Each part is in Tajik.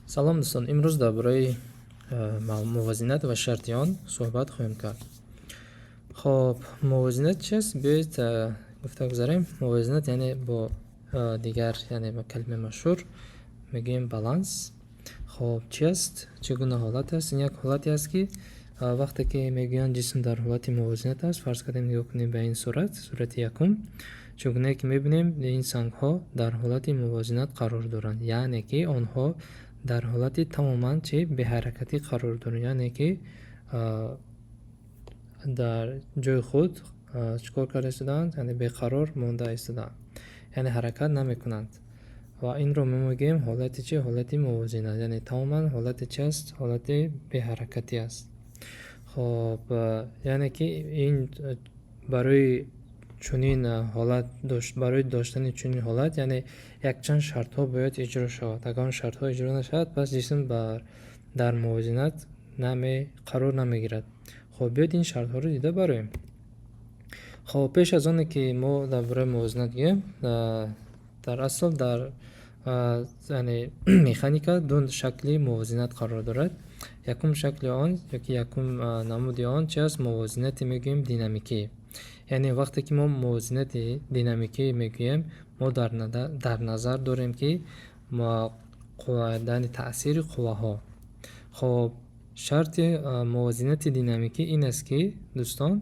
салом дӯстон, имрӯз дар бораи мувозинат ва шарти он суҳбат хоҳем кард. хоб мувозинат чист? Биёед гуфта гузарем. Мувозинат яъне бо дигар, яъне ба калимаи машҳур мегӯем баланс. хоб чи аст? Чӣ гуна ҳолат аст? Ин як ҳолате аст ки вақте ки мегӯянд ҷисм дар ҳолати мувозинат аст, фарз кардем нигоҳ кунем ба ин сурати якум, чӣ гуне ки мебинем ин сангҳо дар ҳолати мувозинат қарор доранд, яъне ки онҳо дар ҳолати тамоман беҳаракатӣ қарор доранд, яъне ки дар ҷойи худ чикор карда истодаанд, яъне беқарор монда истодаанд, яъне ҳаракат намекунанд. ва инро мегӯем ҳолати чи? Ҳолати мувозинат, яъне тамоман ҳолати чи аст? Ҳолати беҳаракатӣ аст. хоб яъне ки ин барои чунин ҳолат барои доштани чунин ҳолат, яъне якчанд шартҳо бояд иҷро шавад. Агар он шартҳо иҷро нашавад, пас ҷисм дар мувозинат қарор намегирад. хоб биёед ин шартҳоро дида бароем. хоб пеш аз оне ки мо дар бораи мувозинат гӯем, дар асл дар яъне механика ду шакли мувозинат қарор дорад. Якум шакли он ёки якум намуди он чи аст? Мувозинате мегӯем динамикӣ. Яъне вақте ки мо мувозинати динамикӣ мегӯем, мо дар назар дорем ки яъне таъсири қувваҳо. хоб шарти мувозинати динамикӣ ин аст ки дӯстон,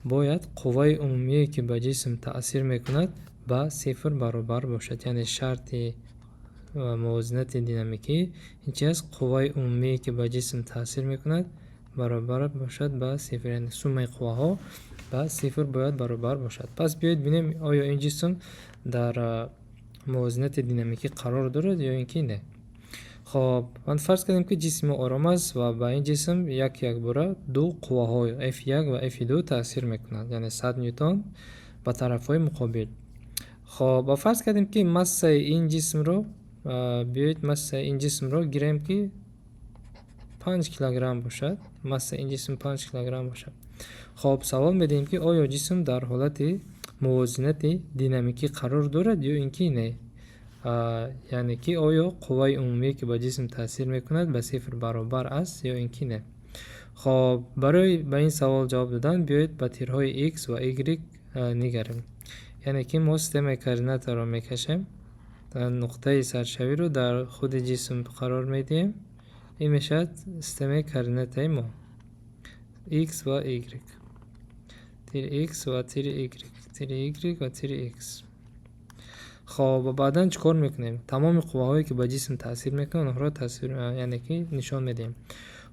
бояд қувваи умумие ки ба ҷисм таъсир мекунад ба сифр баробар бошад. Яъне шарти мувозинати динамикӣ ин чи аст? Қувваи умумие ки ба ҷисм таъсир мекунад баробар бошад ба сифр, яъне суммаи қувваҳо ба сифр бояд баробар бошад. Пас биёед бинем оё ин ҷисм дар мувозинати динамикӣ қарор дорад ё ин ки не. хоб фарз кардем ки ҷисми ором аст ва ба ин ҷисм як бора ду қувваҳо F1 ва F2 таъсир мекунанд, яъне 100 ньютон ба тарафҳои муқобил. хоб фарз кардем ки массаи ин ҷисмро биёед массаи ин ҷисмро гирем ки 5 килограмм бошад. Массаи ин ҷисм 5 килограмм бошад. хоб савол медиҳем ки оё ҷисм дар ҳолати мувозинати динамикӣ қарор дорад ё ин ки не. Яъне ки оё қувваи умумие ки ба ҷисм таъсир мекунад ба сифр баробар аст ё ин ки не. хоб барои ба ин савол ҷавоб додан биёед ба тирҳои X ва Y нигарем. Яъне ки мо системаи координатаро мекашем, нуқтаи саршавиро дар худи ҷисм қарор медиҳем. ин мешавад системаи координатаи мо X ва Y, тири X ва тири Y, тири Y ва тири X. хоб баъдан чӣ кор мекунем? Тамоми қувваҳое ки ба ҷисм таъсир мекунанд, онҳоро яъне ки нишон медиҳем.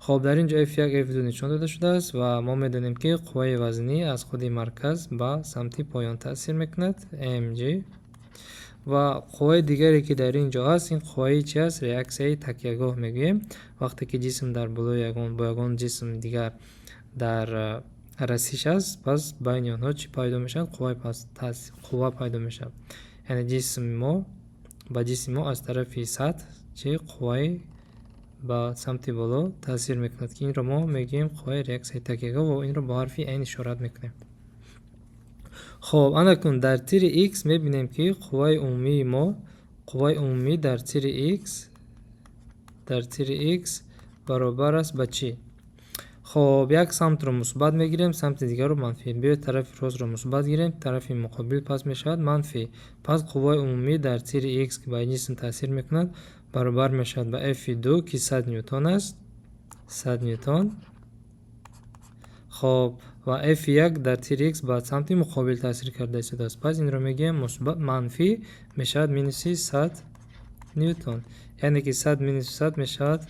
хоб дар ин ҷо F1, F2 нишон дода шудааст ва мо медонем ки қувваи вазнӣ аз худи марказ ба самти поён таъсир мекунад, mg. ва қувваи дигаре ки дар ин ҷо аст, ин қувваи чи аст? Реаксияи такягоҳ мегӯем. Вақте ки ҷисм дар болои бо ягон ҷисм дигар дар расиш аст, пас байни онҳо чӣ пайдо мешавад? Қувва пайдо мешавад. яъне ба ҷисми мо аз тарафи сатҳ қувваи ба самти боло таъсир мекунад, ки инро мо мегӯем қувваи реаксияи такягоҳ ва инро бо ҳарфи n ишорат мекунем. хоб анакун дар тири X мебинем ки қувваи умумӣ дар тири X баробар аст ба чӣ? хоб як самтро мусбат мегирем, самти дигарро манфӣ. биёед тарафи ростро мусбат гирем, тарафи муқобил пас мешавад манфӣ. пас қувваи умумӣ дар тири X ки ба ҷисм таъсир мекунад баробар мешавад ба F2 ки 100 ньютон аст, 100 ньютон. хоб ва F1 дар тири X ба самти муқобил таъсир карда истодааст. пас инро мегӯем манфӣ мешавад минуси 100 ньютон. яъне ки 100 минуси 100 мешавад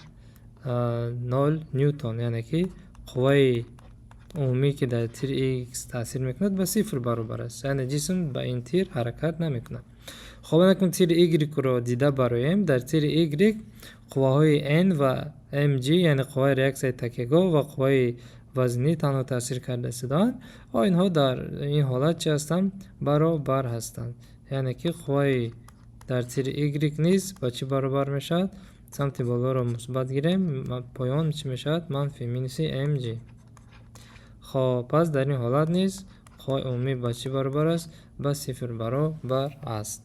0 ньютон. яъне ки қувваи умумӣ ки дар тири X таъсир мекунад ба сифр баробар аст. яъне ҷисм ба ин тир ҳаракат намекунад. хоб анакун тири Y-ро дида бароем. дар тири Y қувваҳои n ва mg, яъне қувваи реаксияи такягоҳ ва қувваи вазнӣ танҳо таъсир карда истодаанд. инҳо дар ин ҳолат чӣ ҳастанд? Баробар ҳастанд. яъне ки қувваи дар тири Y низ ба чӣ баробар мешавад? самти болоро мусбат гирем, поён чӣ мешавад? манфӣ минуси mg. хоб пас дар ин ҳолат низ қувваи умумӣ ба чӣ баробар аст? Ба сифр баробар аст.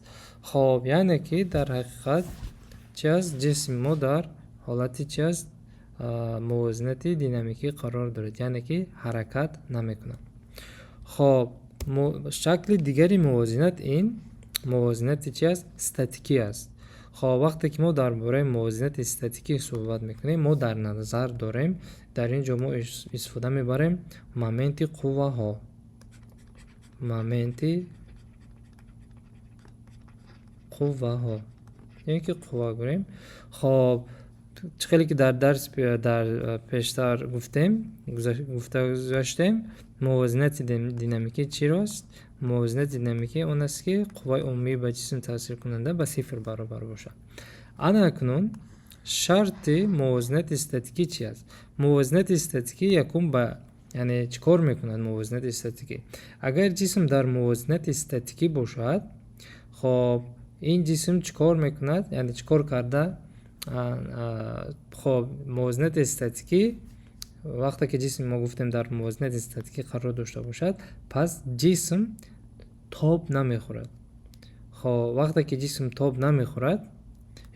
хоб яъне ки дар ҳақиқат чӣ аст? Ҷисми мо дар ҳолати чи аст? Мувозинати динамикӣ қарор дорад, яъне ки ҳаракат намекунад. хоб шакли дигари мувозинат ин мувозинати чи аст? Статикӣ аст. хоб вақте ки мо дар бораи мувозинати статикӣ суҳбат мекунем, мо дар назар дорем, дар ин ҷо мо истифода мебарем моменти қувваҳо. Моменти қувваҳо, яъне ки қувва гӯрем. хоб чӣ хеле ки дар дарс дар пештар гуфта гузаштем, мувозинати динамикӣ чирост? Мувозинати динамикӣ он аст ки қувваи умумӣ ба ҷисм таъсиркунанда ба сифр баробар бошад. Ана акнун шарти мувозинати статикӣ чи аст? Мувозинати статикӣ якум ба яъне чӣ кор мекунад мувозинати статикӣ? Агар ҷисм дар мувозинати статикӣ бошад, хоб ин ҷисм чӣ кор мекунад? Яъне чӣ кор карда? хоб мувозинати статикӣ вақте ки ҷисм мо гуфтем дар мувозинати статикӣ қарор дошта бошад, пас ҷисм тоб намехӯрад. хоб вақте ки ҷисм тоб намехӯрад,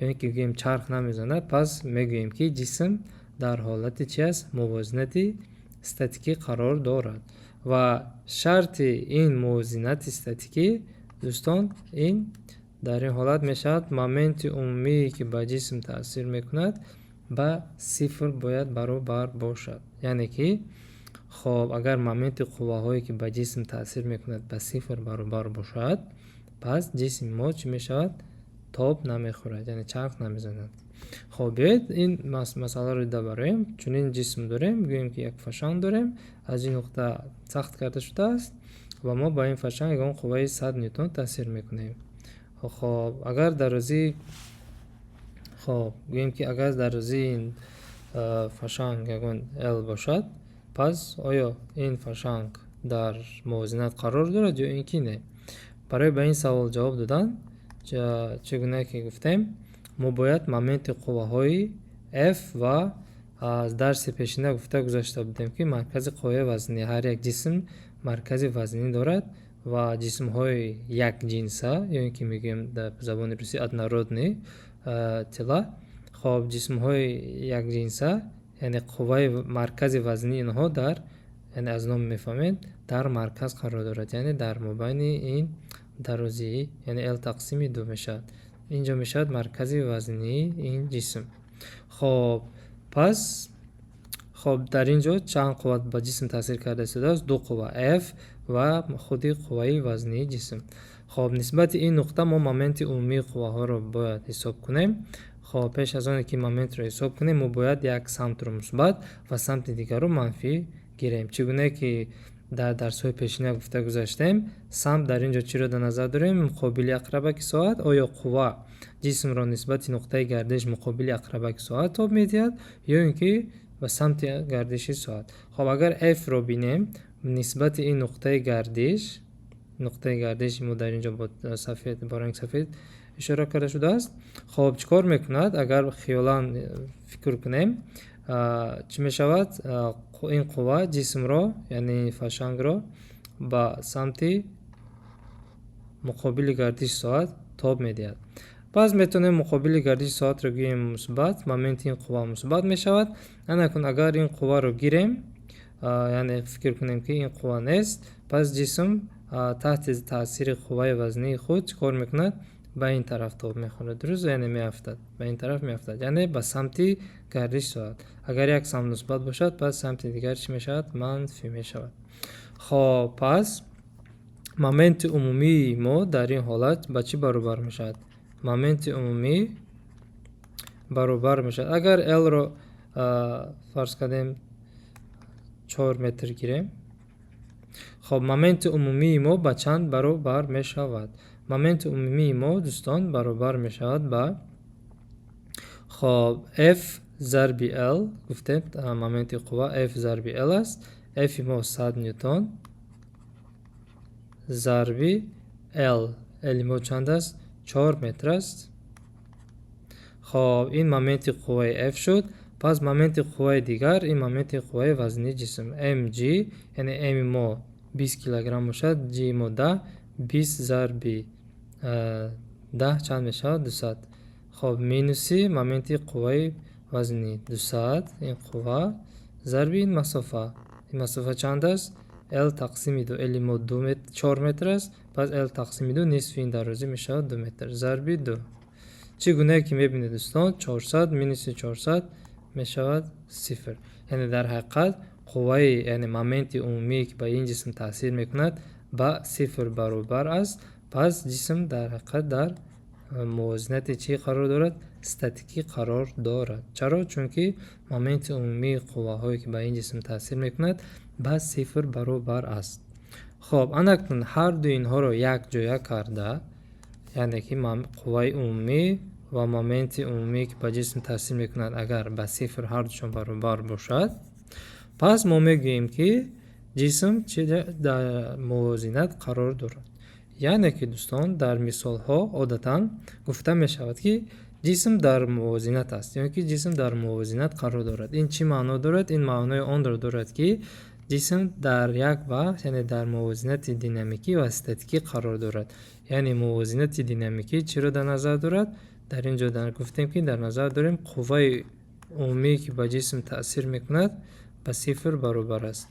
яъне ки гӯем чарх намезанад, пас мегӯем ки ҷисм дар ҳолати чи аст? Мувозинати статикӣ қарор дорад. ва шарти ин мувозинати статикӣ дӯстон, ин дар ин ҳолат мешавад моменти умумие ки ба ҷисм таъсир мекунад ба сифр бояд баробар бошад. Яъне ки хоб агар моменти қувваҳое ки ба ҷисм таъсир мекунад ба сифр баробар бошад, пас ҷисми мо чӣ мешавад? Тоб намехӯрад, яъне чарх намезанад. хоб биёед ин масъаларо дида бароем. Чунин ҷисм дорем, гӯем ки як фашанг дорем, аз ин нуқта сахт карда шудааст ва мо ба ин фашанг ягон қувваи 100 ньютон таъсир мекунем. хоб агар дарозии гӯем ки агар дарозии ин фашанг ягон L бошад, пас оё ин фашанг дар мувозинат қарор дорад ё ин ки не? Барои ба ин савол ҷавоб додан, чӣ гуна ки гуфтем, мо бояд моменти қувваҳои F ва аз дарси пешина гуфта гузашта будем ки маркази қувваи вазнӣ, ҳар як ҷисм маркази вазнӣ дорад ва ҷисмҳои якҷинса, ё ин ки мегӯем дар забони русӣ однородни тела, хоб ҷисмҳои якҷинса, яъне қувваи маркази вазнии инҳо дар, яъне аз ном мефаҳмед, дар марказ қарор дорад, яъне дар мобайни ин дарозии, яъне L тақсими 2 мешавад. ин ҷо мешавад маркази вазнии ин ҷисм. хоб пас хоб дар ин ҷо чанд қувва ба ҷисм таъсир карда истодааст? Ду қувва, F ва худи қувваи вазнии ҷисм. хоб нисбати ин нуқта мо моменти умумии қувваҳоро бояд ҳисоб кунем. хоб пеш аз оне ки моментро ҳисоб кунем, мо бояд як самтро мусбат ва самти дигарро манфӣ гирем. Чӣ гуна ки дар дарсҳои пешина гуфта гузаштем, самт дар ин ҷо чиро дар назар дорем? Муқобили ақрабаки соат. Оё қувва ҷисмро нисбати нуқтаи гардиш муқобили ақрабаки соат тоб медиҳад, ё ин ки ба самти гардиши соат. хоб агар F-ро бинем нисбати ин нуқтаи гардиш мо дар ин ҷо бо ранги сафед ишора карда шудааст. хоб чӣ кор мекунад? Агар хиёлан фикр кунем, чӣ мешавад? Ин қувва ҷисмро, яъне фашангро ба самти муқобили гардиши соат тоб медиҳад. пас метавонем муқобили гардиши соатро гӯем мусбат, моменти ин қувва мусбат мешавад. Анакун агар ин қувваро гирем, яъне фикр кунем ки ин қувва нест, пас ҷисм таҳти таъсири қувваи вазнии худ чӣ кор мекунад? Ба ин тараф тоб мехӯрад, дуруст? Яъне меафтад, ба ин тараф меафтад, яъне ба самти гардиши соат. Агар як самт мусбат бошад, пас самти дигар чӣ мешавад? Манфӣ мешавад. хоб пас моменти умумии мо дар ин ҳолат ба чӣ баробар мешавад? Моменти умумӣ баробар мешавад. Агар L-ро фарз кардем 4 метр гирем, хоб моменти умумии мо ба чанд баробар мешавад? Моменти умумии мо дӯстон баробар мешавад ба хоб F зарби L. Гуфтем моменти қувва F зарби L аст. F мо 100 ньютон зарби L. L мо чанд аст? 4 метр аст. хоб ин моменти қувваи F шуд. пас моменти қувваи дигар, ин моменти қувваи вазнии ҷисм mg, яъне m мо 20 килограмм бошад, g мо 10, 20 зарби 10 чанд мешавад? 200. хоб минуси моменти қувваи вазни 200 ин қувва зарби ин масофа. Ин масофа чанд аст? L тақсими 2. L мо 4 метр аст. пас L тақсими 2 нисфи ин дарозӣ мешавад 2 метр. Зарби 2. чӣ гунае ки мебинед дӯстон? 400 минуси 400 мешавад 0. яъне дар ҳақиқат қувваи яъне моменти умумие ки ба ин ҷисм таъсир мекунад ба 0 баробар аст. пас ҷисм дар ҳақиқат дар мувозинати чӣ қарор дорад? Статикӣ қарор дорад. чаро? Чунки моменти умумии қувваҳое ки ба ин ҷисм таъсир мекунад ба 0 баробар аст. хоб анакнун ҳарду инҳоро якҷоя карда, яъне ки қувваи умумӣ ва моменти умумие ки ба ҷисм таъсир мекунад агар ба 0 ҳардушон баробар бошад, пас мо мегӯем ки ҷисм дар мувозинат қарор дорад. яъне ки дӯстон дар мисолҳо одатан гуфта мешавад ки ҷисм дар мувозинат аст, ё ки ҷисм дар мувозинат қарор дорад. ин чӣ маъно дорад? ин маънои онро дорад ки ҷисм дар як вақт, яъне дар мувозинати динамикӣ ва статикӣ қарор дорад. яъне мувозинати динамикӣ чиро дар назар дорад? дар ин ҷо гуфтем ки дар назар дорем қувваи умумие ки ба ҷисм таъсир мекунад ба 0 баробар аст.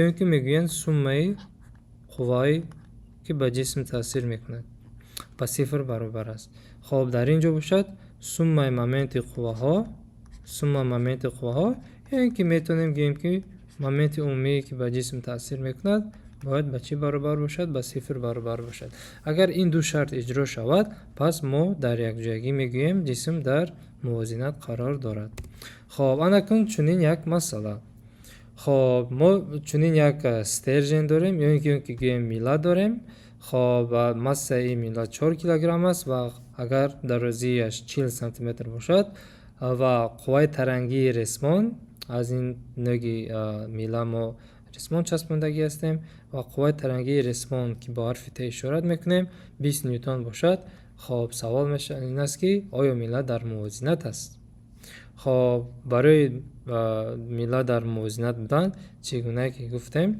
ё ин ки мегӯянд суммаи қувваи ки ба ҷисм таъсир мекунад ба 0 баробар аст. хоб дар ин ҷо бошад суммаи моменти қувваҳо, ё ин ки метавонем гӯем ки моменти умумие ки ба ҷисм таъсир мекунад бояд ба чӣ баробар бошад? Ба 0 баробар бошад. агар ин ду шарт иҷро шавад, пас мо дар якҷоягӣ мегӯем ҷисм дар мувозинат қарор дорад. хоб анакун чунин як масъала. хоб мо чунин як стержен дорем, ё ин ки гӯем милла дорем. хоб массаи ин милла 4 килограмм аст ва агар дарозиаш 40 сантиметр бошад ва қувваи тарангии ресмон, аз ин нӯги милла мо ресмон часпондагӣ ҳастем ва қувваи тарангии ресмон ки бо ҳарфи Т ишорат мекунем 20 ньютон бошад. хоб савол ин аст ки оё милла дар мувозинат аст? хоб барои милла дар мувозинат будан чӣ гуна ки гуфтем,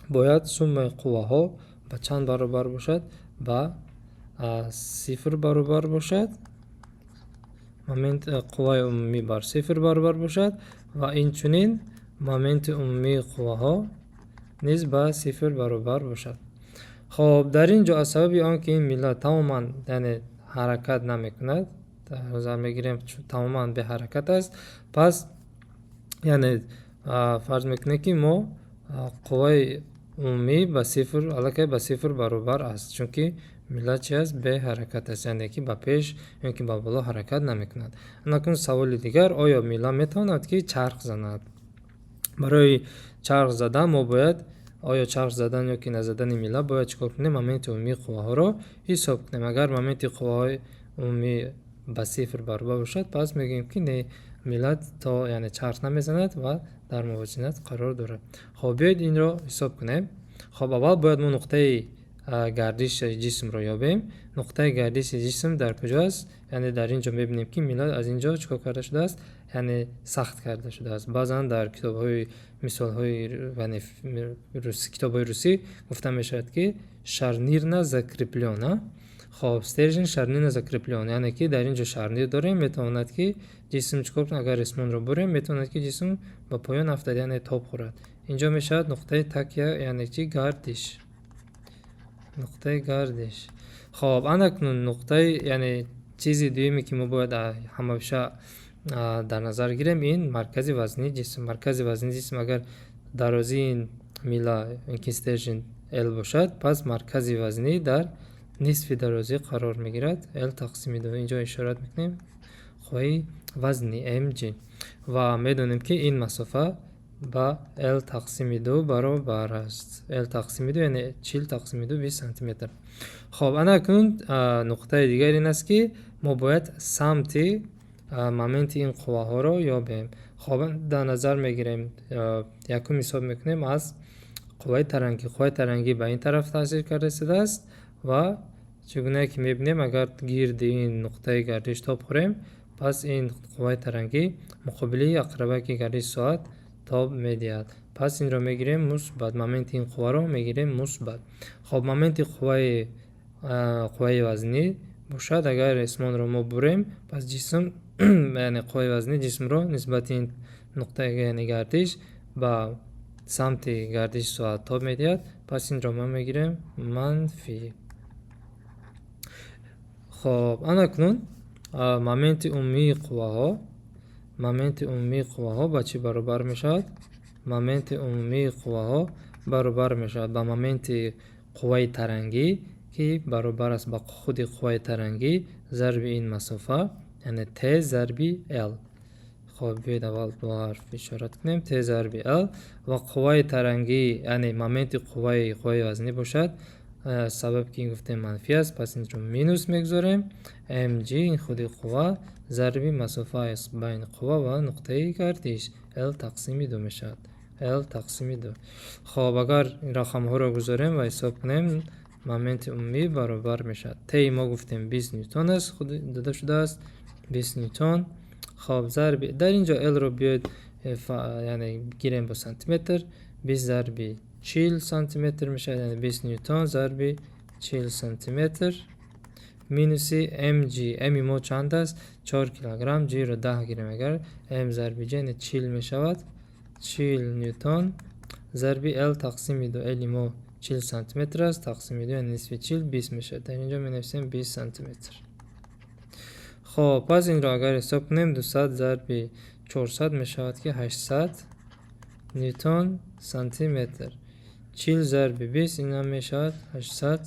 бояд суммаи қувваҳо ба чанд баробар бошад? Ба 0 баробар бошад. қувваи умумӣ бар 0 баробар бошад ва инчунин моменти умумии қувваҳо низ ба 0 баробар бошад. хоб дар ин ҷо аз сабаби он ки ин милла тамоман яъне ҳаракат намекунад, дар назар мегирем тамоман беҳаракат аст, пас яъне фарз мекунем ки мо қувваи умумӣ ба 0 аллакай ба 0 баробар аст, чунки милла чи аст? Беҳаракат аст, яъне ки ба пеш ё ки ба боло ҳаракат намекунад. анакун саволи дигар, оё милла метавонад ки чарх занад? барои чарх задан мо бояд оё чарх задан ё ки назадани милла бояд чикор кунем? Моменти умумии қувваҳоро ҳисоб кунем. агар моменти қувваҳои умумӣ ба 0 баробар бошад, пас мегӯем ки не милла то яъне чарх намезанад ва дар мувозинат қарор дорад. хоб биёед инро ҳисоб кунем. хоб аввал бояд мо нуқтаи гардиши ҷисмро ёбем. нуқтаи гардиши ҷисм дар куҷо аст? яъне дар ин ҷо мебинем ки милла аз ин ҷо чикор карда шудааст? яъне сахт карда шудааст. баъзан дар китобҳои мисолҳои китобҳои русӣ гуфта мешавад ки шарнирно закреплёно. хоб стержен шарнирно закреплён, яъне ки дар ин ҷо шарнир дорем, метавонад ки ҷисм чикор кунад? Агар ресмонро бурем, метавонад ки ҷисм ба поён афтад, яъне тоб хӯрад. ин ҷо мешавад нуқтаи такя, яъне ки гардиш. нуқтаи гардиш. хоб анакнун нуқтаи яъне чизи дуюме ки мо бояд ҳамаша дар назар гирем, ин маркази вазнии ҷисм. маркази вазнии ҷисм агар дарозии ин милла ин ки стержен L бошад, пас маркази вазнӣ дар нисфи дарозӣ қарор мегирад. L тақсими 2. ин ҷо ишорат мекунем қувваи вазни mg ва медонем ки ин масофа ба L тақсими 2 баробар аст. L тақсими 2 яъне 40 тақсими 2 20 сантиметр. хоб анакун нуқтаи дигар ин аст ки мо бояд самти моменти ин қувваҳоро ёбем. хоб дар назар мегирем, якум ҳисоб мекунем аз қувваи тарангӣ. қувваи тарангӣ ба ин тараф таъсир карда истодааст ва чӣ гуна ки мебинем, агар гирди ин нуқтаи гардиш тоб хӯрем, пас ин қувваи тарангӣ муқобили ақрабаки гардиши соат тоб медиҳад. пас инро мегирем мусбат, моменти ин қувваро мегирем мусбат. хоб моменти қувваи вазнӣ бошад, агар ресмонро мо бурем, пас ҷисм یعنی قوای وزنی جسم رو نسبت این نقطه یعنی گردش با سمت گردش ساعت تاب میدهد. پس این را ما میگیریم منفی. خب اکنون مومنت عمومی قواها با چی برابر میشود؟ مومنت عمومی قواها برابر میشود با مومنت قوای ترنگی که برابر است با خود قوای ترنگی ضرب این مسافه، یعنی T ضربی L. خب بیاید اول با حرف اشارت کنیم. T ضربی L و قوای ترنگی یعنی مومنت قوای وزنی باشد، سبب که این گفته منفی است، پس این رو مینوس میگذاریم. mg این خود قوا ضربی مسافه است بین قوا و نقطه گردش L تقسیم 2 میشد. L تقسیم 2. خب اگر این رقم ها رو گذاریم و حساب کنیم، مومنت عمومی برابر میشد. T ما گفتیم 20 نیوتن است، خود داده شده است 20 نیوتن. خب ضربی در اینجا L رو بیاید یعنی گیریم با سانتیمتر، 20 ضربی 40 سانتیمتر میشه، یعنی 20 نیوتن ضربی 40 سانتیمتر مینوسی mg. m ما چند است؟ 4 کیلوگرم. g رو 10 گیریم، اگر m ضربی j یعنی 40 میشود، 40 نیوتن ضربی L تقسیم 2. L ما 40 سانتیمتر است، تقسیم 2 یعنی نصف 40 20 میشه. در اینجا می نویسیم 20 سانتیمتر. خب پس این را اگر حساب کنیم 200 ضربی 400 میشود که 800 نیوتن سانتیمتر. 40 ضربی 20 این هم میشود 800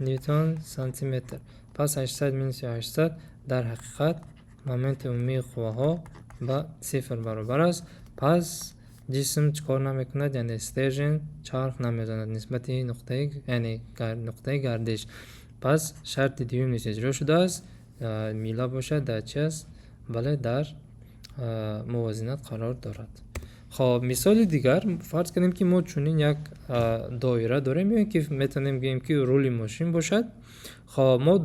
نیوتن سانتیمتر. پس 800 مینوس 800 در حقیقت مومنت عمومی قواها با 0 برابر است. پس جسم چکار نمیکند، یعنی استیشن چرخ نمیزند نسبت نقطه یعنی نقطه گردش. پس شرط دیوم نیز اجرا شده است، میلا باشد در چی است؟ بله در موازنت قرار دارد. خب مثال دیگر فرض کنیم که ما چنین یک دایره داریم که میتونیم بگیم که رولی ماشین باشد. خب ما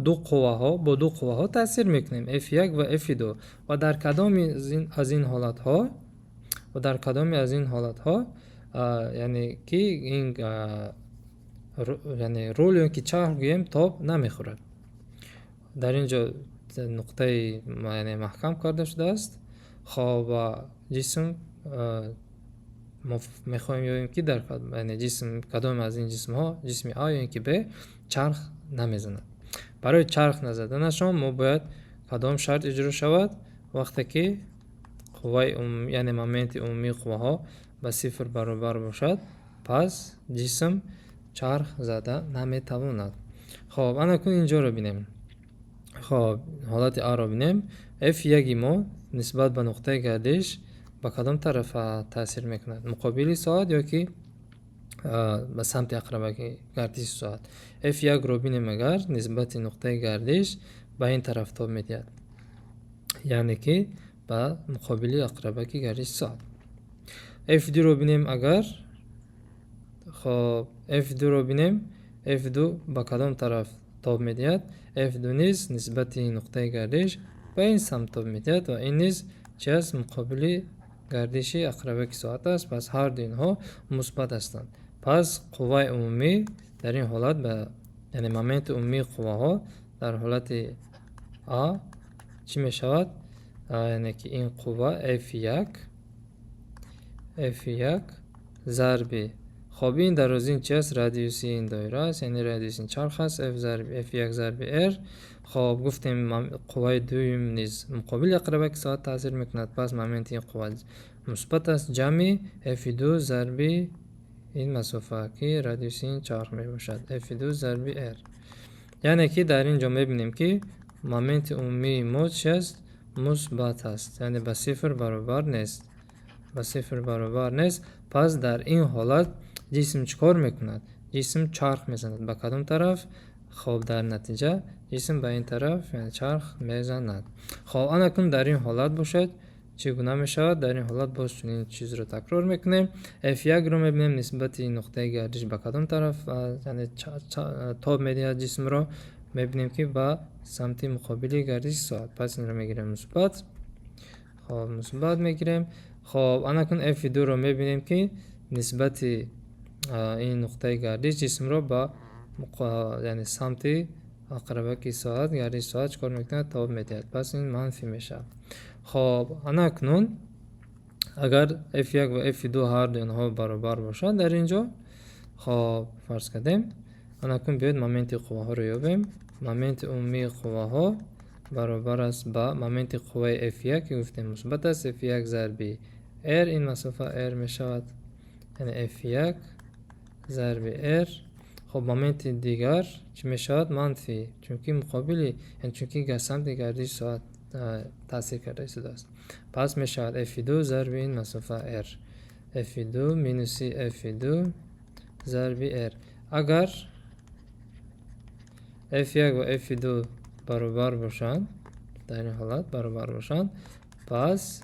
با دو قوه ها تاثیر میکنیم F1 و F2 و در کدام از این حالت ها یعنی که این یعنی رولی که چرخ گوییم تاب نمیخورد. در اینجا نقطه یعنی محکم کرده شده است. خب جسم ما میخوایم یابیم که در یعنی جسم کدام از این جسم ها، جسم A یا اینکه B چرخ نمیزند. برای چرخ نزدنشان ما باید کدام شرط اجرا شود؟ وقتی که قوای یعنی مومنت عمومی قواها با 0 برابر باشد، پس جسم چرخ زده نمیتواند. خب اکنون اینجا رو بینیم. خب حالت A رو بینیم. F1 ما نسبت به نقطه گردش با کدام طرف تاثیر میکند؟ مقابل ساعت یا که به سمت اقرب گردش ساعت؟ F1 رو بینیم اگر نسبت نقطه گردش به این طرف تاب میدهد، یعنی که به مقابل اقرب گردش ساعت. F2 رو بینیم اگر، خب F2 رو بینیم، F2 به کدام طرف تاب میدهد؟ F2 نیز نسبت نقطه گردش به این سمت تاب میدهد و این نیز چه است؟ مقابل گردش اقرب ساعت است. پس هر دو اینها مثبت هستند. پس قوای عمومی در این حالت به یعنی مومنت عمومی قواها در حالت A چی می شود؟ یعنی که این قوا F1 ضرب، خب این درازین چی است؟ رادیوس این دایره است، یعنی رادیوس این چرخ است. F1 ضرب R. خب گفتیم قوای دوم نیز مقابل اقرب ساعت تاثیر میکند، پس مومنت این قوا مثبت است. جمع F2 ضرب این مسافه که رادیوس این چرخ می باشد F2 ضرب R. یعنی که در اینجا میبینیم که مومنت عمومی ما چی است؟ مثبت است، یعنی به 0 برابر نیست. پس در این حالت جسم چکار میکند؟ جسم چرخ میزند. به کدام طرف؟ خب در نتیجه جسم به این طرف یعنی چرخ میزند. خب اکنون در این حالت باشد چگونه میشود؟ در این حالت باز چنین چیز رو تکرار میکنیم. F1 رو میبینیم نسبت نقطه گردش به کدام طرف یعنی تاب میدهد جسم را؟ میبینیم که به سمت مقابل گردش ساعت. پس این رو میگیریم مثبت. خب مثبت میگیریم. خب اکنون F2 رو میبینیم که نسبت این نقطه گردش جسم را با یعنی سمت ақрабаки соат гарди соат чикор мекунад? Тоб медиҳад. Пас ин манфӣ мешавад. хоб анакнун агар f1 ва f2 ҳарду онҳо баробар бошад дар ин ҷо, хоб фарз кардем анакун биёед моменти қувваҳоро ёбем. Моменти умумии қувваҳо баробар аст ба моменти қувваи f1 ки гуфтем мусбат аст. f1 зарби r, ин масофа r мешавад, яъне f1 зарби r. хоб моменти дигар чӣ мешавад? Манфӣ, чунки муқобили, яъне чунки самти гардиши соат таъсир карда истодааст. Пас мешавад f2 зарби ин масофа r, f2 минуси f2 зарби r. Агар f1 ва f2 баробар бошанд, дар ин ҳолат баробар бошанд, пас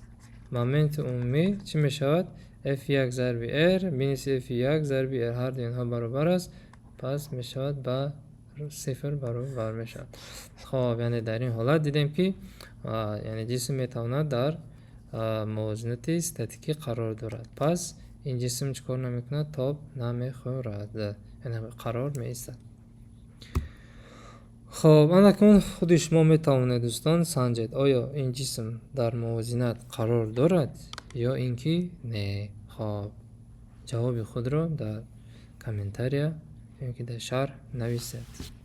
моменти умумӣ чӣ мешавад? f1 зарби r минуси f1 зарби r. ҳарду инҳо баробар аст, пас мешавад ба 0 баробар мешавад. хоб яъне дар ин ҳолат дидем ки яъне ҷисм метавонад дар мувозинати статикӣ қарор дорад. Пас ин ҷисм чӣ кор намекунад? Тоб намехӯрад, яъне қарор меистад. хоб анакун худи шумо метавонед дӯстон санҷед, оё ин ҷисм дар мувозинат қарор дорад ё ин ки не. хоб ҷавоби худро дар комментария ё ки дар шарҳ нависед.